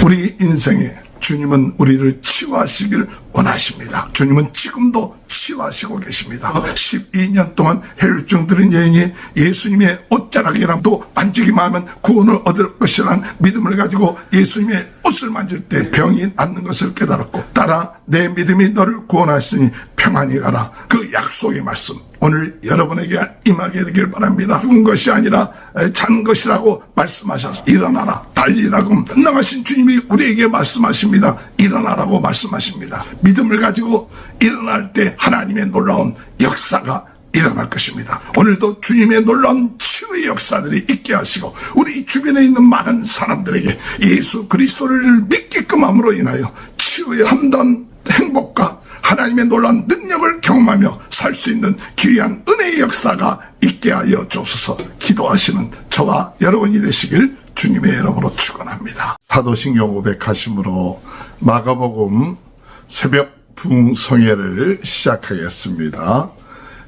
우리 인생에 주님은 우리를 치유하시길 원하십니다. 주님은 지금도 치유하시고 계십니다. 12년 동안 혈증 들은 여인이 예수님의 옷자락이라도 만지기만 하면 구원을 얻을 것이라는 믿음을 가지고 예수님의 옷을 만질 때 병이 낫는 것을 깨달았고, 따라 내 믿음이 너를 구원하시니 평안히 가라. 그 약속의 말씀 오늘 여러분에게 임하게 되길 바랍니다. 죽은 것이 아니라 잔 것이라고 말씀하셔서 일어나라, 달리라고 나가신 주님이 우리에게 말씀하십니다. 일어나라고 말씀하십니다. 믿음을 가지고 일어날 때 하나님의 놀라운 역사가 일어날 것입니다. 오늘도 주님의 놀라운 치유의 역사들이 있게 하시고, 우리 주변에 있는 많은 사람들에게 예수 그리스도를 믿게끔 함으로 인하여 치유의 참된 행복과 하나님의 놀라운 능력을 경험하며 살 수 있는 귀한 은혜의 역사가 있게 하여 주옵소서. 기도하시는 저와 여러분이 되시길 주님의 이름으로 축원합니다. 사도신경 고백하심으로 마가복음 새벽 부흥성회를 시작하겠습니다.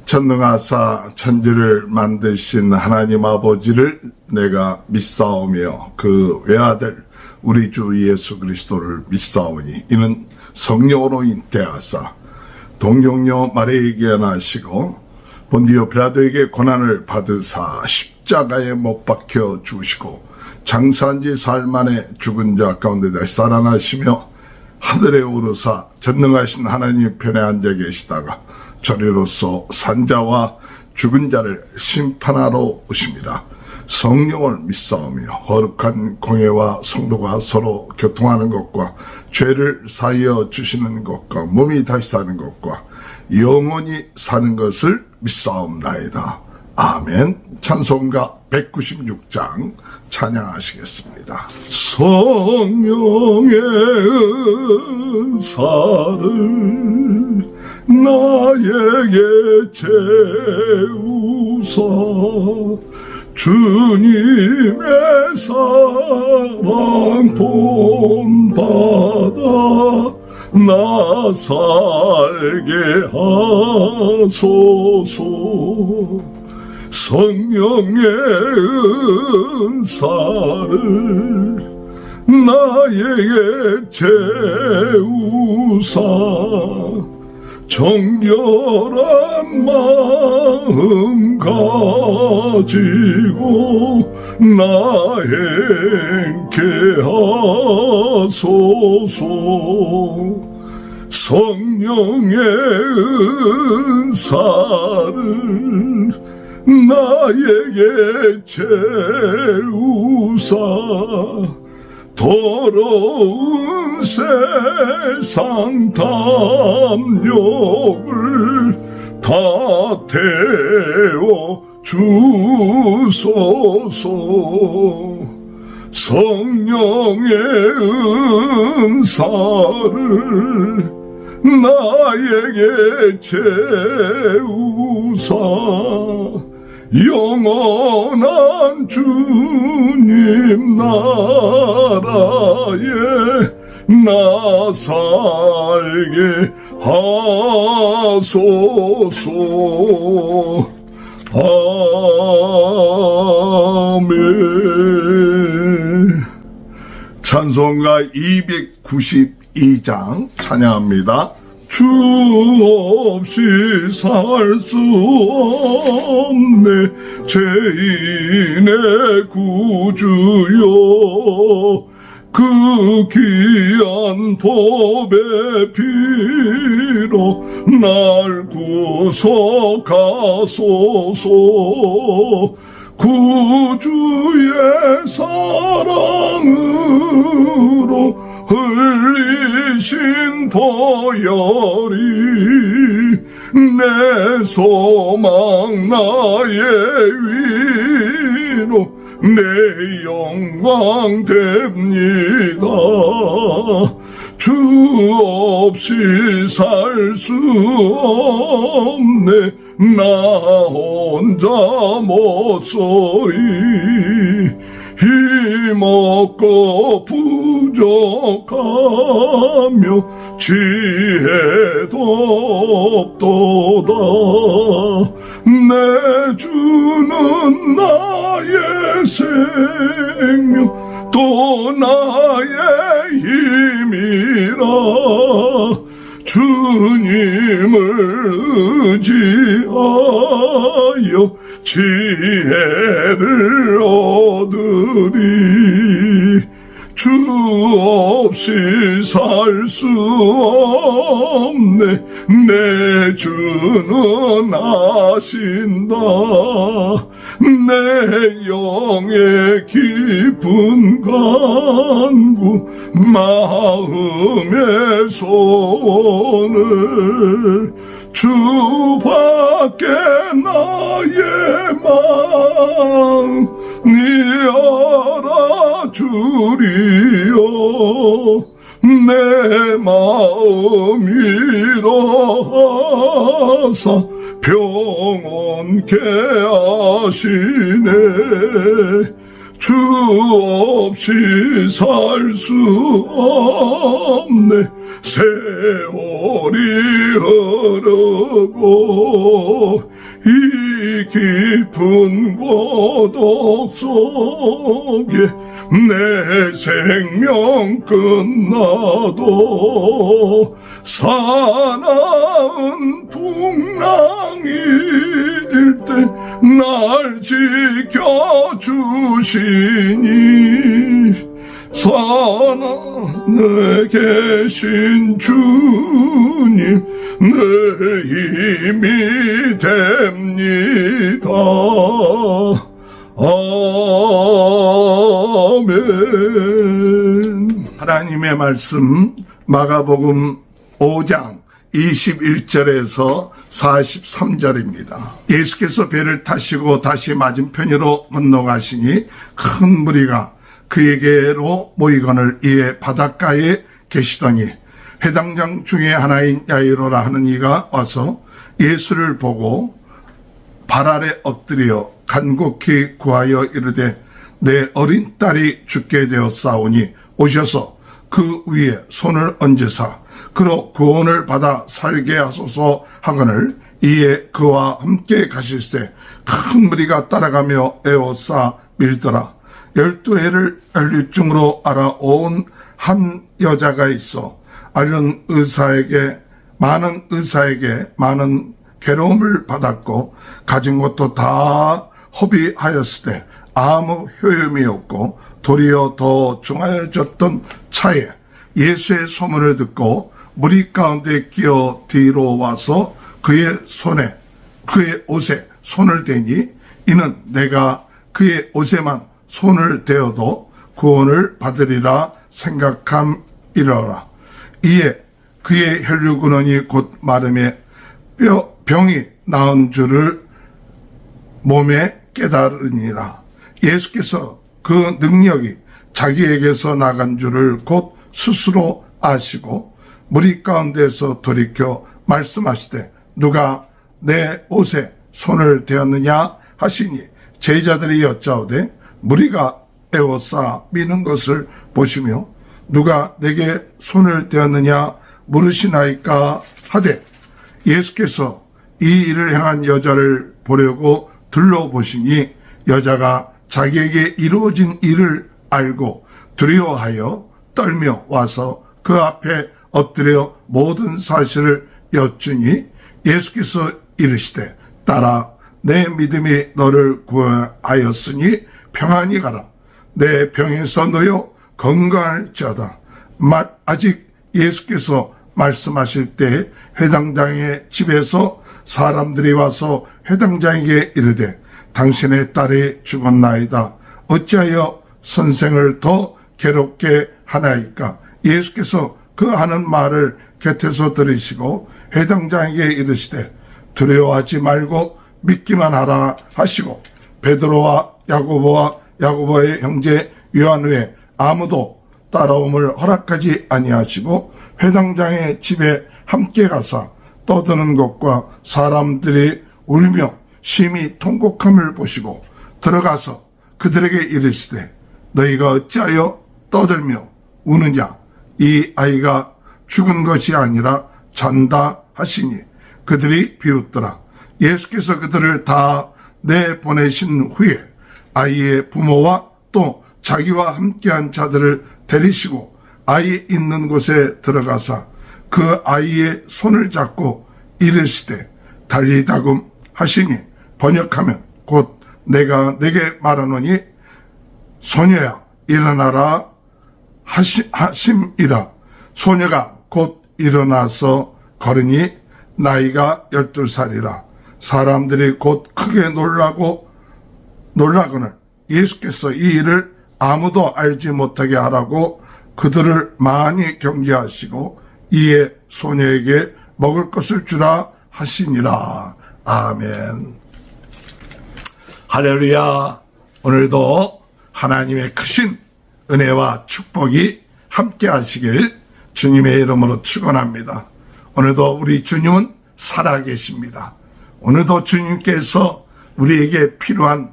전능하사 천지를 만드신 하나님 아버지를 내가 믿사오며 그 외아들 우리 주 예수 그리스도를 믿사오니 이는 성령으로 잉태하사 동정녀 마리아에게 나시고 본디오 빌라도에게 고난을 받으사 십자가에 못 박혀 죽으시고 장사한 지 사흘 만에 죽은 자 가운데 다시 살아나시며 하늘에 오르사 전능하신 하나님 편에 앉아 계시다가 저리로서 산자와 죽은 자를 심판하러 오십니다. 성령을 믿사오며 거룩한 공예와 성도가 서로 교통하는 것과 죄를 사하여 주시는 것과 몸이 다시 사는 것과 영원히 사는 것을 믿사옵나이다. 아멘. 찬송가 196장 찬양하시겠습니다. 성령의 은사를 나에게 채우사 주님의 사랑 본받아 나 살게 하소서. 성령의 은사를 나에게 채우사 정결한 마음 가지고 나 행케 하소서. 성령의 은사를 나에게 채우사 더러운 세상 담력을 다 태워 주소서. 성령의 은사를 나에게 채우사 영원한 주님 나라에 나 살게 하소서. 아멘. 찬송가 292장 찬양합니다. 주 없이 살 수 없네 죄인의 구주여 그 귀한 법의 피로 날 구속하소서. 구주의 사랑으로 흘리신 보혈이 내 소망 나의 위로 내 영광 됩니다. 주 없이 살 수 없네 나 혼자 못소리 힘없고 부족하며 지혜도 없도다. 내 주는 나의 생명 또 나의 힘이라 주님을 의지하여 지혜를 얻으리. 주 없이 살 수 없네. 내 주는 아신다. 내 영의 깊은 간구 마음의 소원을 주밖에 나의 마음 니 알아주리요. 내 마음 위로하사 평온케 하시네. 주 없이 살 수 없네. 세월이 흐르고 이 깊은 고독 속에 내 생명 끝나도 사나운 풍랑일 때 날 지켜주시니 사나 계신 주님 늘 힘이 됩니다. 아멘. 하나님의 말씀 마가복음 5장 21절에서 43절입니다. 예수께서 배를 타시고 다시 맞은편으로 건너가시니 큰 무리가 그에게로 모이거늘 이에 바닷가에 계시더니 회당장 중에 하나인 야이로라 하는 이가 와서 예수를 보고 발 아래 엎드려 간곡히 구하여 이르되 내 어린 딸이 죽게 되었사오니 오셔서 그 위에 손을 얹으사 그로 구원을 받아 살게 하소서 하거늘 이에 그와 함께 가실새 큰 무리가 따라가며 에워싸 밀더라. 12해를 혈류증으로 알아온 한 여자가 있어 많은 의사에게 많은 괴로움을 받았고 가진 것도 다 허비하였을 때 아무 효용이 없고 도리어 더 중하여졌던 차에 예수의 소문을 듣고 무리 가운데 끼어 뒤로 와서 그의 옷에 손을 대니 이는 내가 그의 옷에만 손을 대어도 구원을 받으리라 생각함이러라. 이에 그의 혈류근원이 곧 마름에 병이 나은 줄을 몸에 깨달으니라. 예수께서 그 능력이 자기에게서 나간 줄을 곧 스스로 아시고 무리 가운데서 돌이켜 말씀하시되 누가 내 옷에 손을 대었느냐 하시니 제자들이 여짜오되 무리가 에워싸 미는 것을 보시며 누가 내게 손을 대었느냐 물으시나이까 하되 예수께서 이 일을 행한 여자를 보려고 둘러보시니 여자가 자기에게 이루어진 일을 알고 두려워하여 떨며 와서 그 앞에 엎드려 모든 사실을 여쭈니 예수께서 이르시되 딸아 내 믿음이 너를 구하였으니 평안히 가라. 내 병에서 놓여 건강할지어다. 아직 예수께서 말씀하실 때 회당장의 집에서 사람들이 와서 회당장에게 이르되 당신의 딸이 죽었나이다. 어찌하여 선생을 더 괴롭게 하나이까? 예수께서 그 하는 말을 곁에서 들으시고 회당장에게 이르시되 두려워하지 말고 믿기만 하라 하시고 베드로와 야고보의 형제 요한 외에 아무도 따라옴을 허락하지 아니하시고 회당장의 집에 함께 가사 떠드는 것과 사람들이 울며 심히 통곡함을 보시고 들어가서 그들에게 이르시되 너희가 어찌하여 떠들며 우느냐? 이 아이가 죽은 것이 아니라 잔다 하시니 그들이 비웃더라. 예수께서 그들을 다 내보내신 후에 아이의 부모와 또 자기와 함께한 자들을 데리시고 아이 있는 곳에 들어가사 그 아이의 손을 잡고 이르시되 달리다금 하시니 번역하면 곧 내가 내게 말하노니 소녀야 일어나라 하심이라. 소녀가 곧 일어나서 걸으니 나이가 12살이라. 사람들이 곧 크게 놀라거늘 예수께서 이 일을 아무도 알지 못하게 하라고 그들을 많이 경계하시고 이에 소녀에게 먹을 것을 주라 하시니라. 아멘. 할렐루야. 오늘도 하나님의 크신 은혜와 축복이 함께 하시길 주님의 이름으로 축원합니다. 오늘도 우리 주님은 살아계십니다. 오늘도 주님께서 우리에게 필요한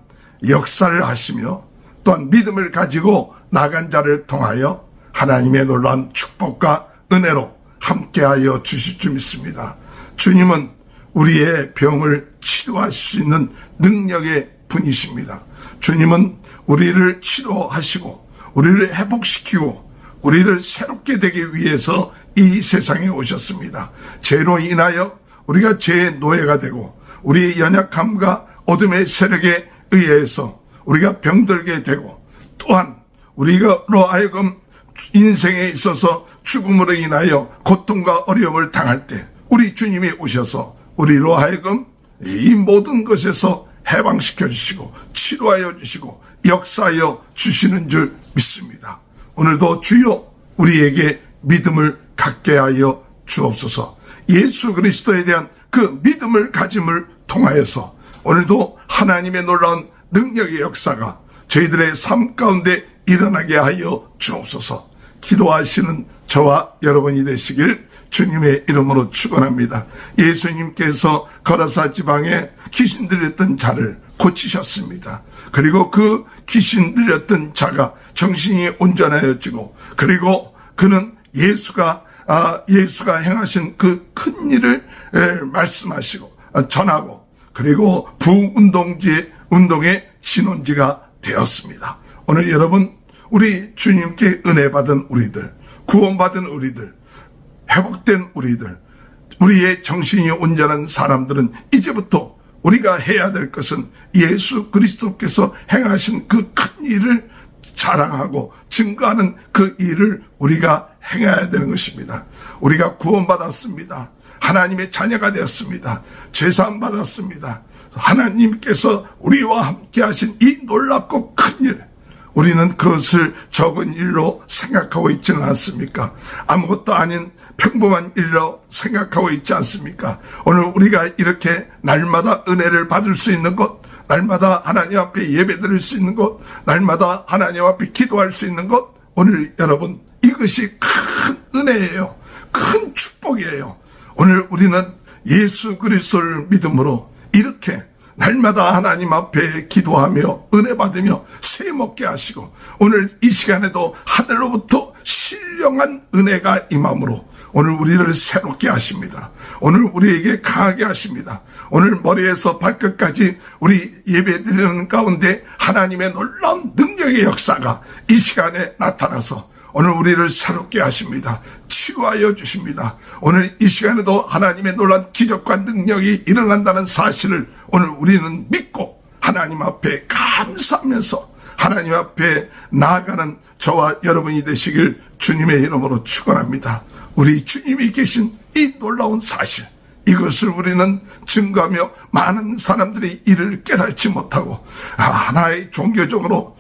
역사를 하시며 또한 믿음을 가지고 나간 자를 통하여 하나님의 놀라운 축복과 은혜로 함께하여 주실 줄 믿습니다. 주님은 우리의 병을 치료할 수 있는 능력의 분이십니다. 주님은 우리를 치료하시고 우리를 회복시키고 우리를 새롭게 되기 위해서 이 세상에 오셨습니다. 죄로 인하여 우리가 죄의 노예가 되고 우리의 연약함과 어둠의 세력에 의해서 우리가 병들게 되고 또한 우리로 하여금 인생에 있어서 죽음으로 인하여 고통과 어려움을 당할 때 우리 주님이 오셔서 우리로 하여금 이 모든 것에서 해방시켜 주시고 치료하여 주시고 역사하여 주시는 줄 믿습니다. 오늘도 주여 우리에게 믿음을 갖게 하여 주옵소서. 예수 그리스도에 대한 그 믿음을 가짐을 통하여서 오늘도 하나님의 놀라운 능력의 역사가 저희들의 삶 가운데 일어나게 하여 주옵소서. 기도하시는 저와 여러분이 되시길 주님의 이름으로 축원합니다. 예수님께서 거라사 지방에 귀신 들렸던 자를 고치셨습니다. 그리고 그 귀신 들렸던 자가 정신이 온전하여지고 그리고 그는 예수가 행하신 그 큰 일을 말씀하시고 전하고 그리고 운동의 신혼지가 되었습니다. 오늘 여러분 우리 주님께 은혜 받은 우리들, 구원받은 우리들, 회복된 우리들, 우리의 정신이 온전한 사람들은 이제부터 우리가 해야 될 것은 예수 그리스도께서 행하신 그 큰 일을 자랑하고 증거하는 그 일을 우리가 행해야 되는 것입니다. 우리가 구원받았습니다. 하나님의 자녀가 되었습니다. 죄사함 받았습니다. 하나님께서 우리와 함께 하신 이 놀랍고 큰 일, 우리는 그것을 적은 일로 생각하고 있지는 않습니까? 아무것도 아닌 평범한 일로 생각하고 있지 않습니까? 오늘 우리가 이렇게 날마다 은혜를 받을 수 있는 것, 날마다 하나님 앞에 예배드릴 수 있는 것, 날마다 하나님 앞에 기도할 수 있는 것, 오늘 여러분 이것이 큰 은혜예요. 큰 축복이에요. 오늘 우리는 예수 그리스도를 믿음으로 이렇게 날마다 하나님 앞에 기도하며 은혜 받으며 새 먹게 하시고 오늘 이 시간에도 하늘로부터 신령한 은혜가 임함으로 오늘 우리를 새롭게 하십니다. 오늘 우리에게 강하게 하십니다. 오늘 머리에서 발끝까지 우리 예배드리는 가운데 하나님의 놀라운 능력의 역사가 이 시간에 나타나서 오늘 우리를 새롭게 하십니다. 치유하여 주십니다. 오늘 이 시간에도 하나님의 놀라운 기적과 능력이 일어난다는 사실을 오늘 우리는 믿고 하나님 앞에 감사하면서 하나님 앞에 나아가는 저와 여러분이 되시길 주님의 이름으로 축원합니다. 우리 주님이 계신 이 놀라운 사실, 이것을 우리는 증거하며 많은 사람들이 이를 깨닫지 못하고 하나의 종교적으로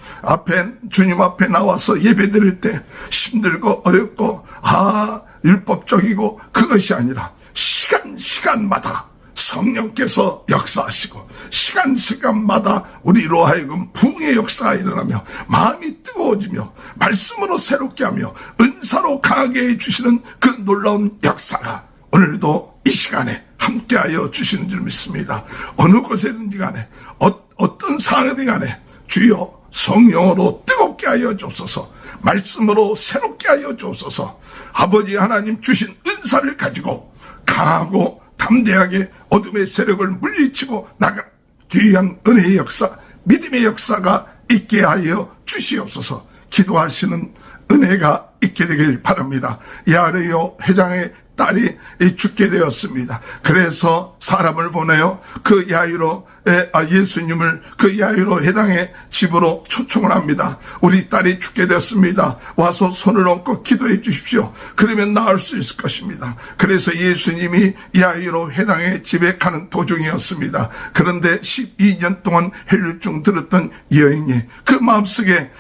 주님 앞에 나와서 예배드릴 때 힘들고 어렵고 율법적이고 그것이 아니라 시간마다 성령께서 역사하시고 시간마다 우리로 하여금 부흥의 역사가 일어나며 마음이 뜨거워지며 말씀으로 새롭게 하며 은사로 강하게 해주시는 그 놀라운 역사가 오늘도 이 시간에 함께하여 주시는 줄 믿습니다. 어느 곳에든지 간에 어떤 상황이든 간에 주여 성령으로 뜨겁게 하여 주옵소서. 말씀으로 새롭게 하여 주옵소서. 아버지 하나님 주신 은사를 가지고 강하고 담대하게 어둠의 세력을 물리치고 나가기 위한 은혜의 역사, 믿음의 역사가 있게 하여 주시옵소서. 기도하시는 은혜가 있게 되길 바랍니다. 야이로 회장의 딸이 죽게 되었습니다. 그래서 사람을 보내요. 그 야이로 예수님을 그 야이로 회당의 집으로 초청을 합니다. 우리 딸이 죽게 되었습니다. 와서 손을 얹고 기도해 주십시오. 그러면 나을 수 있을 것입니다. 그래서 예수님이 야이로 회당의 집에 가는 도중이었습니다. 그런데 12년 동안 혈류증 들었던 여인이 그 마음속에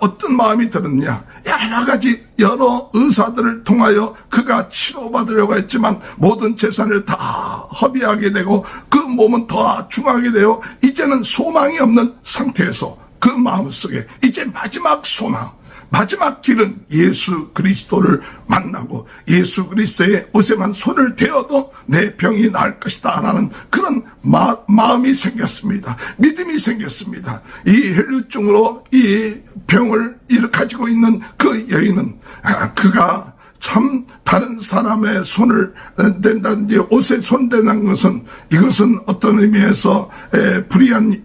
어떤 마음이 들었냐, 여러 의사들을 통하여 그가 치료받으려고 했지만 모든 재산을 다 허비하게 되고 그 몸은 더 중하게 되어 이제는 소망이 없는 상태에서 그 마음속에 이제 마지막 소망, 마지막 길은 예수 그리스도를 만나고 예수 그리스도의 옷에만 손을 대어도 내 병이 나을 것이다 라는 그런 마음이 생겼습니다. 믿음이 생겼습니다. 이 혈류증으로 이 병을 가지고 있는 그 여인은 그가 참 다른 사람의 손을 댄다든지 옷에 손댄다는 것은 이것은 어떤 의미에서 불의한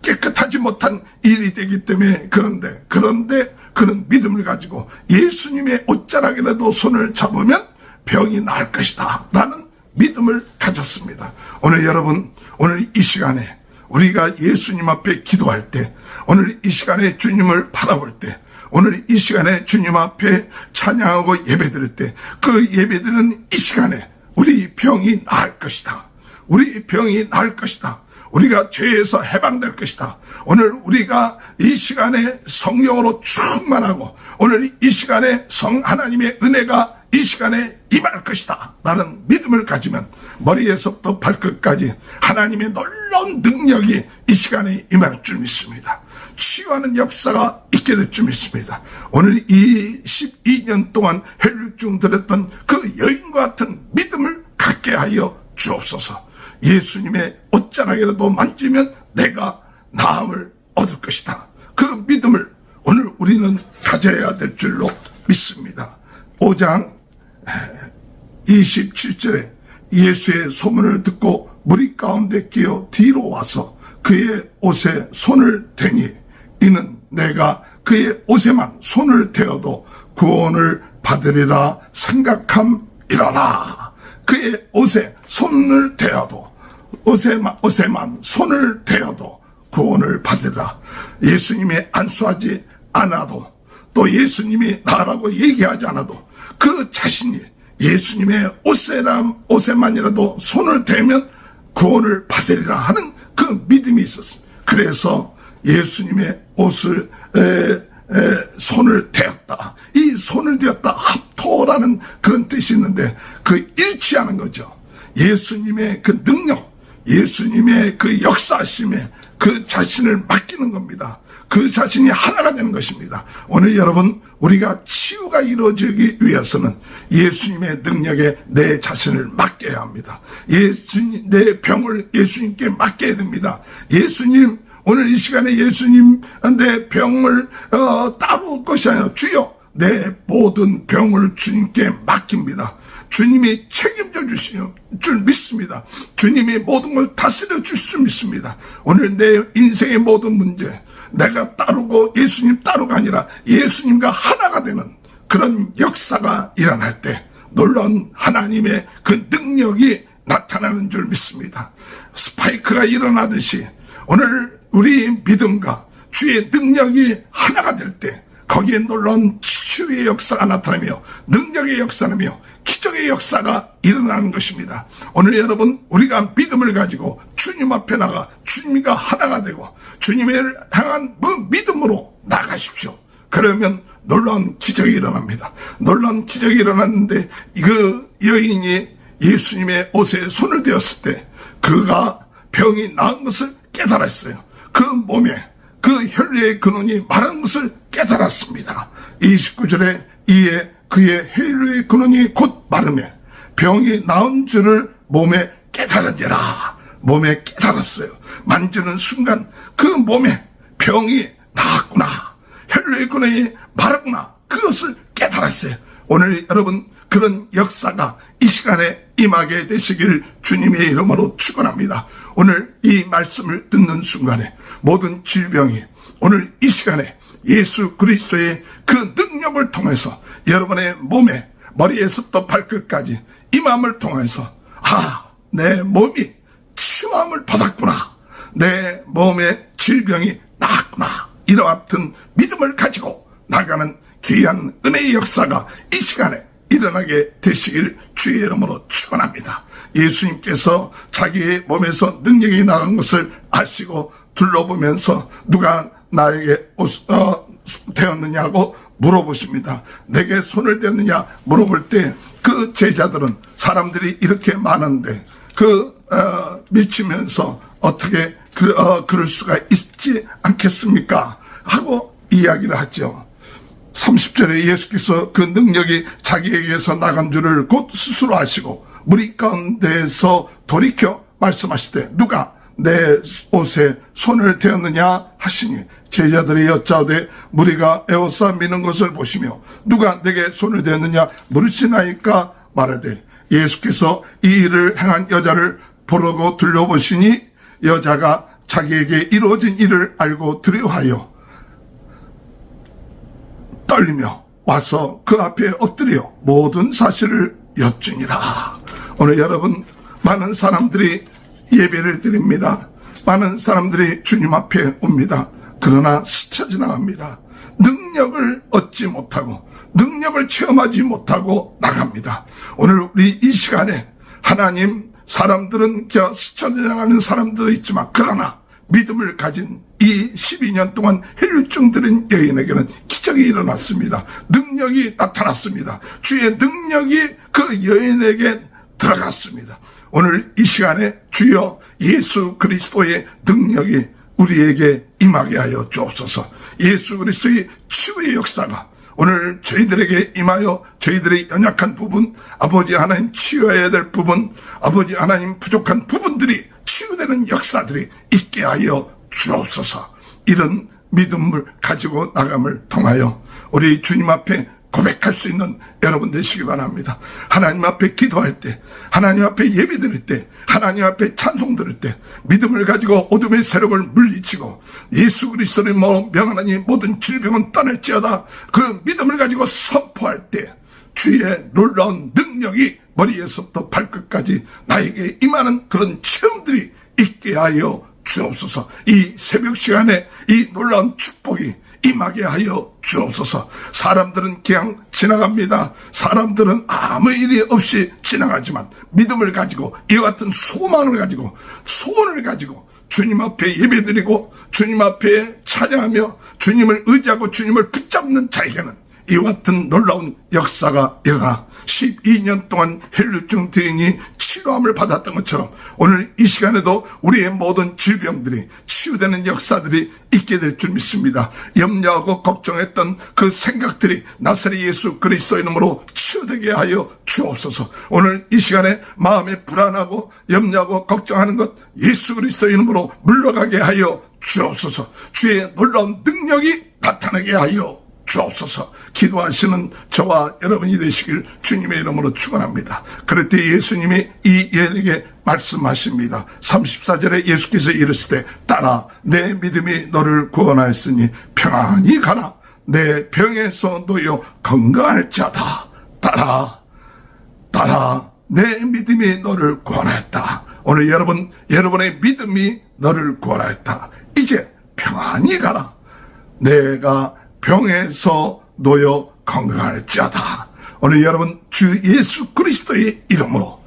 깨끗하지 못한 일이 되기 때문에 그런데 그런 믿음을 가지고 예수님의 옷자락이라도 손을 잡으면 병이 나을 것이다 라는 믿음을 가졌습니다. 오늘 여러분, 오늘 이 시간에 우리가 예수님 앞에 기도할 때, 오늘 이 시간에 주님을 바라볼 때, 오늘 이 시간에 주님 앞에 찬양하고 예배드릴 때, 그 예배드리는 이 시간에 우리 병이 나을 것이다. 우리 병이 나을 것이다. 우리가 죄에서 해방될 것이다. 오늘 우리가 이 시간에 성령으로 충만하고 오늘 이 시간에 하나님의 은혜가 이 시간에 임할 것이다 라는 믿음을 가지면 머리에서부터 발끝까지 하나님의 놀라운 능력이 이 시간에 임할 줄 믿습니다. 치유하는 역사가 있게 될 줄 믿습니다. 오늘 이 12년 동안 혈류증 들었던 그 여인과 같은 믿음을 갖게 하여 주옵소서. 예수님의 옷자락이라도 만지면 내가 나음을 얻을 것이다. 그 믿음을 오늘 우리는 가져야 될 줄로 믿습니다. 5장 27절에 예수의 소문을 듣고 무리 가운데 끼어 뒤로 와서 그의 옷에 손을 대니 이는 내가 그의 옷에만 손을 대어도 구원을 받으리라 생각함이라라. 그의 옷에 손을 대어도 옷에만 손을 대어도 구원을 받으라. 예수님이 안수하지 않아도 또 예수님이 나라고 얘기하지 않아도 그 자신이 예수님의 옷에만이라도 손을 대면 구원을 받으리라 하는 그 믿음이 있었습니다. 그래서 예수님의 옷을 손을 대었다. 이 손을 대었다. 합토라는 그런 뜻이 있는데 그 일치하는 거죠. 예수님의 그 능력, 예수님의 그 역사심에 그 자신을 맡기는 겁니다. 그 자신이 하나가 되는 것입니다. 오늘 여러분, 우리가 치유가 이루어지기 위해서는 예수님의 능력에 내 자신을 맡겨야 합니다. 내 병을 예수님께 맡겨야 됩니다. 예수님, 오늘 이 시간에 예수님 내 병을 따로 것이 아니라 주여 내 모든 병을 주님께 맡깁니다. 주님이 책임져 주실 줄 믿습니다. 주님이 모든 걸 다스려 주실 줄 믿습니다. 오늘 내 인생의 모든 문제, 내가 따르고 예수님 따르가 아니라 예수님과 하나가 되는 그런 역사가 일어날 때 놀라운 하나님의 그 능력이 나타나는 줄 믿습니다. 스파이크가 일어나듯이 오늘 우리 믿음과 주의 능력이 하나가 될 때 거기에 놀라운 치유의 역사가 나타나며 능력의 역사라며 기적의 역사가 일어나는 것입니다. 오늘 여러분, 우리가 믿음을 가지고 주님 앞에 나가 주님과 하나가 되고 주님을 향한 믿음으로 나가십시오. 그러면 놀라운 기적이 일어납니다. 놀라운 기적이 일어났는데 그 여인이 예수님의 옷에 손을 대었을 때 그가 병이 나은 것을 깨달았어요. 그 몸에 그 혈류의 근원이 마른 것을 깨달았습니다. 29절에 이에 그의 혈류의 근원이 곧 마르매 병이 나은 줄을 몸에 깨달은지라. 몸에 깨달았어요. 만지는 순간 그 몸에 병이 나았구나. 혈류의 근원이 마르구나. 그것을 깨달았어요. 오늘 여러분, 그런 역사가 이 시간에 임하게 되시길 주님의 이름으로 축원합니다. 오늘 이 말씀을 듣는 순간에 모든 질병이 오늘 이 시간에 예수 그리스도의 그 능력을 통해서 여러분의 몸에 머리에서부터 발끝까지 이 마음을 통해서 내 몸이 치유함을 받았구나, 내 몸의 질병이 나았구나, 이와 같은 믿음을 가지고 나가는 귀한 은혜의 역사가 이 시간에 일어나게 되시길 주의 이름으로 축원합니다. 예수님께서 자기의 몸에서 능력이 나간 것을 아시고 둘러보면서 누가 나에게 되었느냐고 물어보십니다. 내게 손을 대었느냐 물어볼 때 그 제자들은 사람들이 이렇게 많은데 미치면서 어떻게 그럴 수가 있지 않겠습니까? 하고 이야기를 하죠. 30절에 예수께서 그 능력이 자기에게서 나간 줄을 곧 스스로 아시고 무리 가운데에서 돌이켜 말씀하시되 누가 내 옷에 손을 대었느냐 하시니 제자들이 여짜오되 무리가 에워싸 미는 것을 보시며 누가 내게 손을 대었느냐 물으시나이까 말하되 예수께서 이 일을 행한 여자를 보려고 둘러보시니 여자가 자기에게 이루어진 일을 알고 두려워하여 떨리며 와서 그 앞에 엎드려 모든 사실을 여쭈니라. 오늘 여러분, 많은 사람들이 예배를 드립니다. 많은 사람들이 주님 앞에 옵니다. 그러나 스쳐 지나갑니다. 능력을 얻지 못하고 능력을 체험하지 못하고 나갑니다. 오늘 우리 이 시간에 하나님, 사람들은 스쳐 지나가는 사람도 있지만 그러나 믿음을 가진 이 12년 동안 혈류증 들은 여인에게는 기적이 일어났습니다. 능력이 나타났습니다. 주의 능력이 그 여인에게 들어갔습니다. 오늘 이 시간에 주여 예수 그리스도의 능력이 우리에게 임하게 하여 주옵소서. 예수 그리스도의 치유의 역사가 오늘 저희들에게 임하여 저희들의 연약한 부분, 아버지 하나님 치유해야 될 부분, 아버지 하나님 부족한 부분들이 치유되는 역사들이 있게 하여 주옵소서. 이런 믿음을 가지고 나감을 통하여 우리 주님 앞에 고백할 수 있는 여러분 되시기 바랍니다. 하나님 앞에 기도할 때, 하나님 앞에 예배 드릴 때, 하나님 앞에 찬송 드릴 때 믿음을 가지고 어둠의 세력을 물리치고 예수 그리스도를 명하나니 모든 질병은 떠날지어다, 그 믿음을 가지고 선포할 때 주의 놀라운 능력이 머리에서부터 발끝까지 나에게 임하는 그런 체험들이 있게 하여 주옵소서. 이 새벽 시간에 이 놀라운 축복이 임하게 하여 주옵소서. 사람들은 그냥 지나갑니다. 사람들은 아무 일이 없이 지나가지만 믿음을 가지고 이와 같은 소망을 가지고 소원을 가지고 주님 앞에 예배드리고 주님 앞에 찬양하며 주님을 의지하고 주님을 붙잡는 자에게는 이와 같은 놀라운 역사가 일어나 12년 동안 혈류증 대인이 치료함을 받았던 것처럼 오늘 이 시간에도 우리의 모든 질병들이 치유되는 역사들이 있게 될 줄 믿습니다. 염려하고 걱정했던 그 생각들이 나사렛 예수 그리스도 이름으로 치유되게 하여 주옵소서. 오늘 이 시간에 마음에 불안하고 염려하고 걱정하는 것 예수 그리스도 이름으로 물러가게 하여 주옵소서. 주의 놀라운 능력이 나타나게 하여 주옵소서. 기도하시는 저와 여러분이 되시길 주님의 이름으로 축원합니다. 그럴 때 예수님이 이 여인에게 말씀하십니다. 34절에 예수께서 이르시되 따라 내 믿음이 너를 구원하였으니 평안히 가라. 내 병에서 놓여 건강할지어다. 따라 내 믿음이 너를 구원하였다. 오늘 여러분의 믿음이 너를 구원하였다. 이제 평안히 가라. 내가 병에서 놓여 건강할지어다. 오늘 여러분 주 예수 그리스도의 이름으로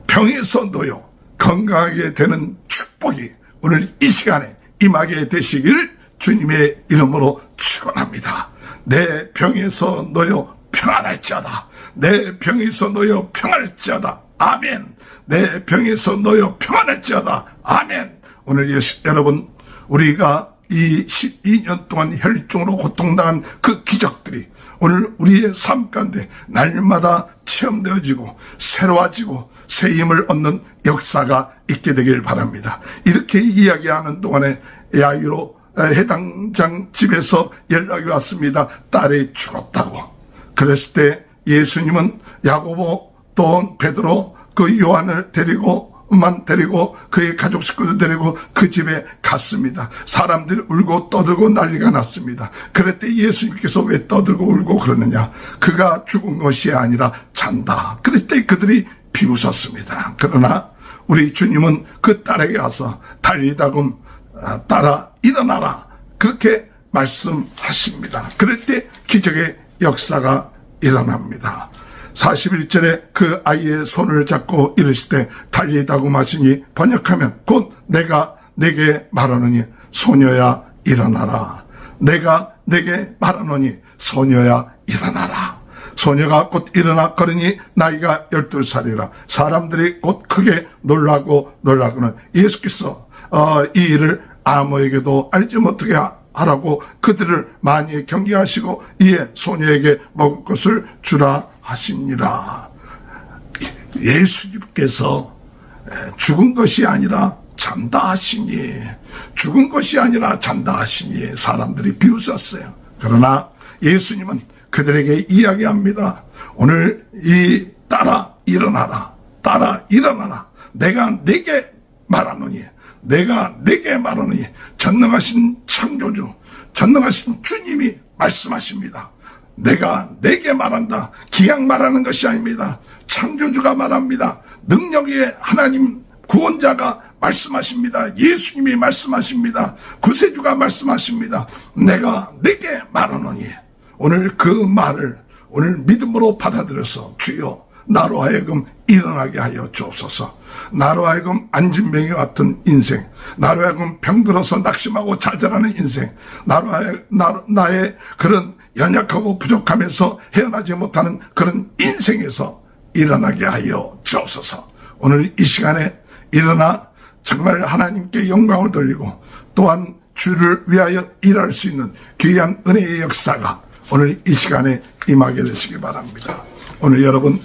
병에서 놓여 건강하게 되는 축복이 오늘 이 시간에 임하게 되시길 주님의 이름으로 축원합니다. 내 병에서 놓여 평안할지어다. 내 병에서 놓여 평안할지어다. 아멘. 내 병에서 놓여 평안할지어다. 아멘. 오늘 여러분, 우리가 이 12년 동안 혈류증으로 고통당한 그 기적들이 오늘 우리의 삶 가운데 날마다 체험되어지고 새로워지고 새 힘을 얻는 역사가 있게 되길 바랍니다. 이렇게 이야기하는 동안에 야이로 해당장 집에서 연락이 왔습니다. 딸이 죽었다고. 그랬을 때 예수님은 야고보 또 베드로 그 요한을 데리고 그의 가족 식구들 데리고 그 집에 갔습니다. 사람들이 울고 떠들고 난리가 났습니다. 그랬더니 예수님께서 왜 떠들고 울고 그러느냐? 그가 죽은 것이 아니라 잔다. 그랬더니 그들이 비웃었습니다. 그러나 우리 주님은 그 딸에게 와서 달리다금 딸아 일어나라 그렇게 말씀하십니다. 그럴 때 기적의 역사가 일어납니다. 41절에 그 아이의 손을 잡고 이르시되 달리다고 하시니 번역하면 곧 내가 내게 말하노니 소녀야 일어나라. 내가 내게 말하노니 소녀야 일어나라. 소녀가 곧 일어나 걸으니 나이가 12살이라. 사람들이 곧 크게 놀라고는 예수께서 이 일을 아무에게도 알지 못하게 하라고 그들을 많이 경계하시고 이에 소녀에게 먹을 것을 주라 하시니라. 예수님께서 죽은 것이 아니라 잔다 하시니, 죽은 것이 아니라 잔다 하시니 사람들이 비웃었어요. 그러나 예수님은 그들에게 이야기합니다. 오늘 이 딸아 일어나라. 딸아 일어나라. 내가 내게 말하노니 전능하신 창조주, 전능하신 주님이 말씀하십니다. 내가 내게 말한다. 기약 말하는 것이 아닙니다. 창조주가 말합니다. 능력의 하나님 구원자가 말씀하십니다. 예수님이 말씀하십니다. 구세주가 말씀하십니다. 내가 내게 말하노니 오늘 그 말을 오늘 믿음으로 받아들여서 주여 나로 하여금 일어나게 하여 주옵소서. 나로 하여금 안진병이 같은 인생, 나로 하여금 병들어서 낙심하고 좌절하는 인생, 나의 그런 연약하고 부족하면서 헤어나지 못하는 그런 인생에서 일어나게 하여 주옵소서. 오늘 이 시간에 일어나 정말 하나님께 영광을 돌리고 또한 주를 위하여 일할 수 있는 귀한 은혜의 역사가 오늘 이 시간에 임하게 되시기 바랍니다. 오늘 여러분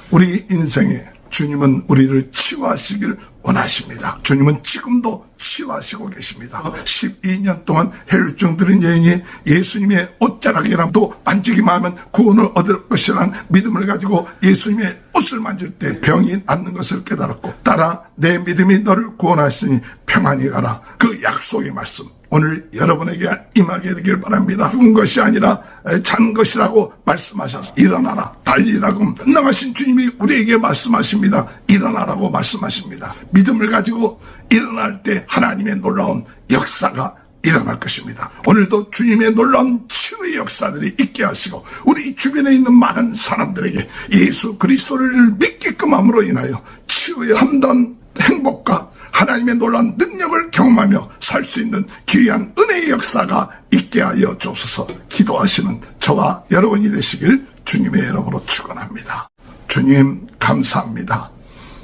우리 인생에 주님은 우리를 치유하시길 원하십니다. 주님은 지금도 치유하시고 계십니다. 12년 동안 혈루증 들은 여인이 예수님의 옷자락이라도 만지기만 하면 구원을 얻을 것이라는 믿음을 가지고 예수님의 옷을 만질 때 병이 낫는 것을 깨달았고 딸아 내 믿음이 너를 구원하시니 평안히 가라. 그 약속의 말씀 오늘 여러분에게 임하게 되길 바랍니다. 죽은 것이 아니라 잔 것이라고 말씀하셔서 일어나라. 달리라고 전능하신 주님이 우리에게 말씀하십니다. 일어나라고 말씀하십니다. 믿음을 가지고 일어날 때 하나님의 놀라운 역사가 일어날 것입니다. 오늘도 주님의 놀라운 치유의 역사들이 있게 하시고 우리 주변에 있는 많은 사람들에게 예수 그리스도를 믿게끔 함으로 인하여 치유의 참된 행복과 하나님의 놀라운 능력을 경험하며 살 수 있는 귀한 은혜의 역사가 있게 하여 주옵소서. 기도하시는 저와 여러분이 되시길 주님의 이름으로 축원합니다. 주님 감사합니다.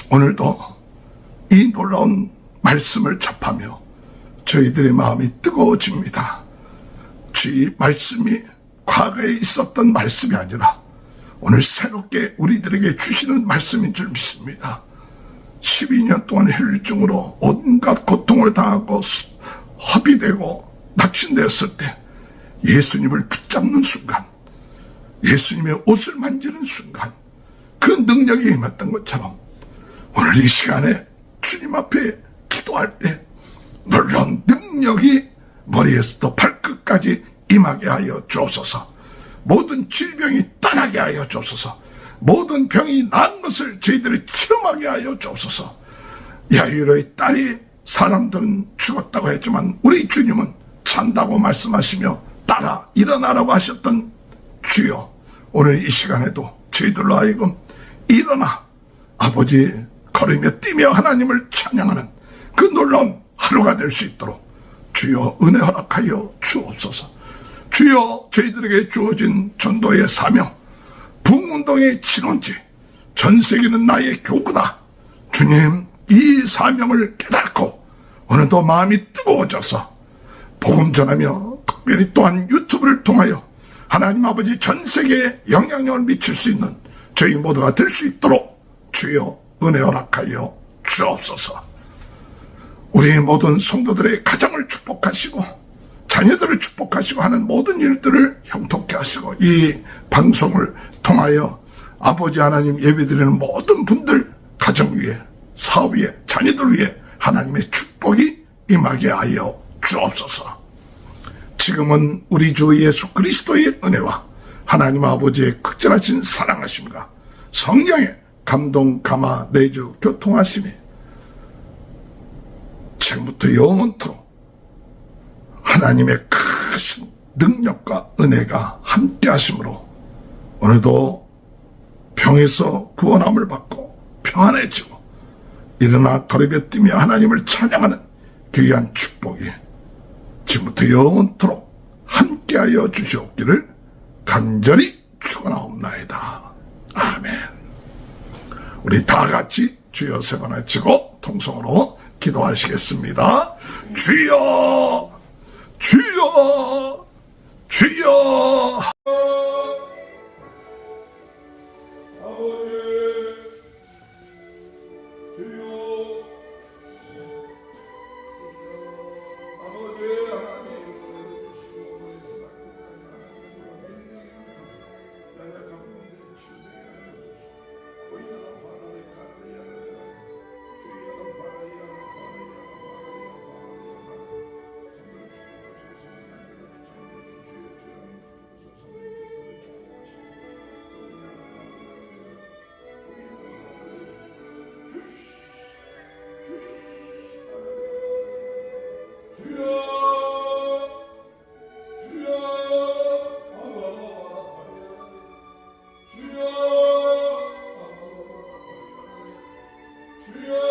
오늘도 이 놀라운 말씀을 접하며 저희들의 마음이 뜨거워집니다. 주의 말씀이 과거에 있었던 말씀이 아니라 오늘 새롭게 우리들에게 주시는 말씀인 줄 믿습니다. 12년 동안 혈루증으로 온갖 고통을 당하고 허비되고 낙심되었을 때 예수님을 붙잡는 순간, 예수님의 옷을 만지는 순간 그 능력이 임했던 것처럼 오늘 이 시간에 주님 앞에 기도할 때 놀라운 능력이 머리에서부터 발끝까지 임하게 하여 주옵소서. 모든 질병이 떠나게 하여 주옵소서. 모든 병이 나은 것을 저희들이 체험하게 하여 주옵소서. 야이로의 딸이 사람들은 죽었다고 했지만 우리 주님은 산다고 말씀하시며 따라 일어나라고 하셨던 주여, 오늘 이 시간에도 저희들로 하여금 일어나 아버지 걸으며 뛰며 하나님을 찬양하는 그 놀라운 하루가 될 수 있도록 주여 은혜 허락하여 주옵소서. 주여 저희들에게 주어진 전도의 사명, 부흥운동의 진원지, 전세계는 나의 교구다. 주님 이 사명을 깨닫고 오늘도 마음이 뜨거워져서 복음 전하며 특별히 또한 유튜브를 통하여 하나님 아버지 전세계에 영향력을 미칠 수 있는 저희 모두가 될 수 있도록 주여 은혜 허락하여 주옵소서. 우리 모든 성도들의 가정을 축복하시고 자녀들을 축복하시고 하는 모든 일들을 형통케 하시고 이 방송을 통하여 아버지 하나님 예배드리는 모든 분들 가정 위에, 사업 위에, 자녀들 위에 하나님의 축복이 임하게 하여 주옵소서. 지금은 우리 주 예수 그리스도의 은혜와 하나님 아버지의 극진하신 사랑하심과 성령의 감동, 감화, 내주, 교통하심이 지금부터 영원토록 하나님의 크신 능력과 은혜가 함께 하심으로 오늘도 병에서 구원함을 받고 평안해지고 일어나 거리에 뛰며 하나님을 찬양하는 귀한 축복이 지금부터 영원토록 함께하여 주시옵기를 간절히 축원하옵나이다. 아멘. 우리 다 같이 주여 세 번 외치고 통성으로 기도하시겠습니다. 주여, 주여, 주여. 주여